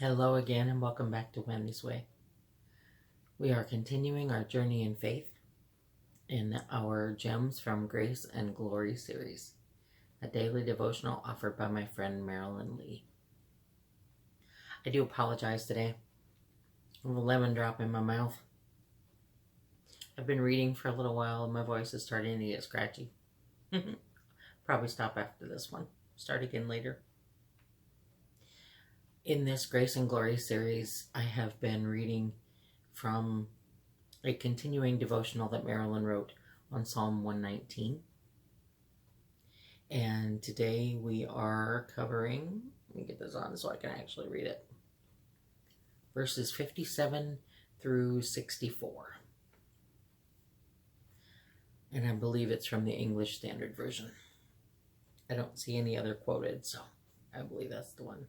Hello again and welcome back to Wendy's Way. We are continuing our journey in faith in our Gems from Grace and Glory series, a daily devotional offered by my friend Marilyn Lee. I do apologize today. I have a lemon drop in my mouth. I've been reading for a little while and my voice is starting to get scratchy. Probably stop after this one. Start again later. In this Grace and Glory series, I have been reading from a continuing devotional that Marilyn wrote on Psalm 119. And today we are covering, let me get this on so I can actually read it, verses 57 through 64. And I believe it's from the English Standard Version. I don't see any other quoted, so I believe that's the one.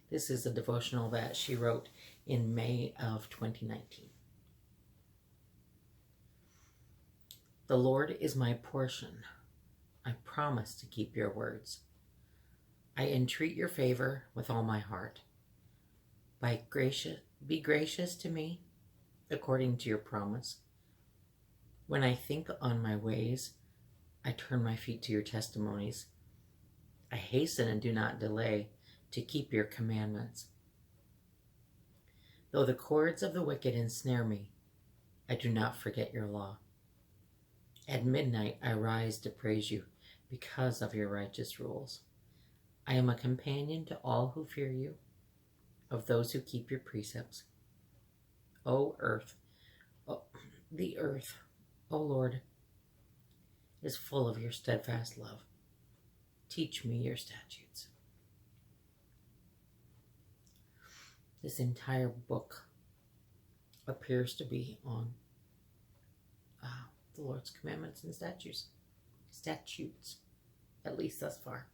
This is a devotional that she wrote in May of 2019. The Lord is my portion. I promise to keep your words. I entreat your favor with all my heart. Be gracious to me according to your promise. When I think on my ways, I turn my feet to your testimonies. I hasten and do not delay to keep your commandments. Though the cords of the wicked ensnare me, I do not forget your law. At midnight I rise to praise you because of your righteous rules. I am a companion to all who fear you, of those who keep your precepts. The earth, O Lord, is full of your steadfast love. Teach me your statutes. This entire book appears to be on the Lord's commandments and statutes, at least thus far.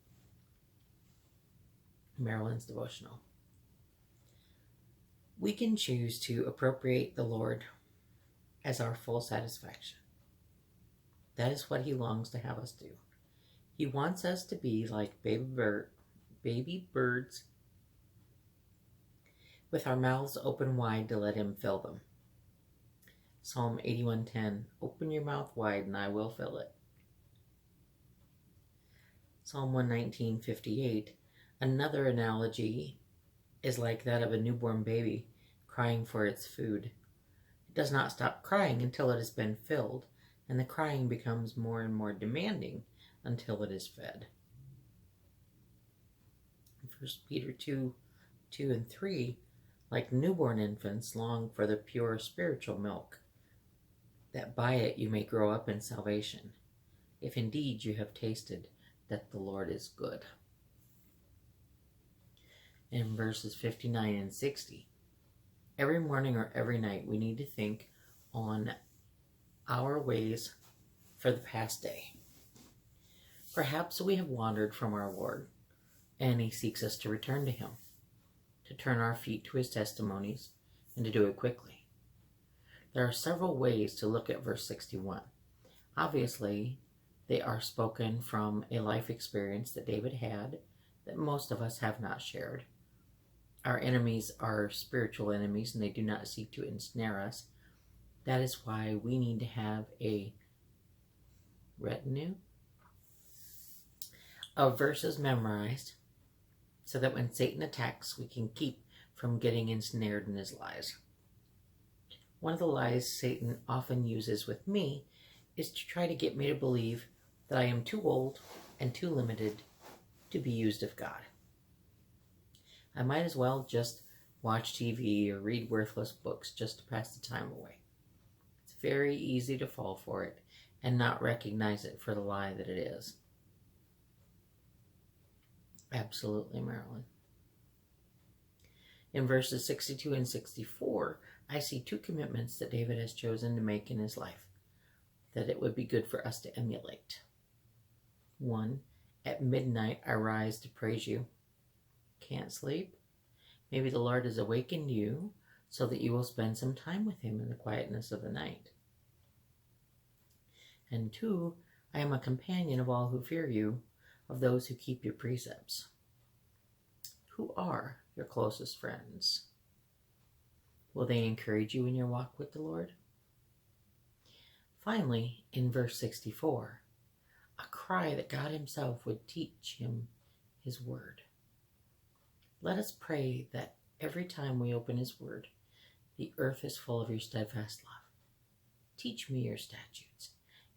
Marilyn's devotional. We can choose to appropriate the Lord as our full satisfaction. That is what he longs to have us do. He wants us to be like baby birds, with our mouths open wide to let him fill them. Psalm 81:10, open your mouth wide and I will fill it. Psalm 119:58, another analogy is like that of a newborn baby crying for its food. It does not stop crying until it has been filled, and the crying becomes more and more demanding until it is fed. 1 Peter 2:2 and 3, like newborn infants long for the pure spiritual milk, that by it you may grow up in salvation, if indeed you have tasted that the Lord is good. In verses 59 and 60, every morning or every night we need to think on our ways for the past day. Perhaps we have wandered from our Lord, and he seeks us to return to him, to turn our feet to his testimonies, and to do it quickly. There are several ways to look at verse 61. Obviously, they are spoken from a life experience that David had that most of us have not shared. Our enemies are spiritual enemies, and they do not seek to ensnare us. That is why we need to have a retinue of verses memorized, so that when Satan attacks, we can keep from getting ensnared in his lies. One of the lies Satan often uses with me is to try to get me to believe that I am too old and too limited to be used of God. I might as well just watch TV or read worthless books just to pass the time away. It's very easy to fall for it and not recognize it for the lie that it is. Absolutely, Marilyn. In verses 62 and 64, I see two commitments that David has chosen to make in his life that it would be good for us to emulate. 1, at midnight I rise to praise you. Can't sleep? Maybe the Lord has awakened you so that you will spend some time with him in the quietness of the night. And 2, I am a companion of all who fear you, of those who keep your precepts. Who are your closest friends? Will they encourage you in your walk with the Lord? Finally, in verse 64, a cry that God himself would teach him his word. Let us pray that every time we open his word, the earth is full of your steadfast love. Teach me your statutes,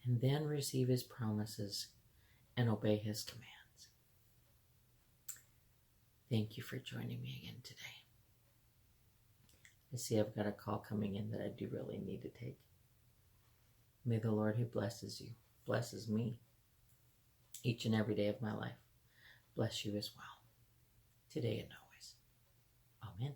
and then receive his promises and obey his commands. Thank you for joining me again today. I see I've got a call coming in that I do really need to take. May the Lord who blesses you, blesses me each and every day of my life, bless you as well, today and always. Amen.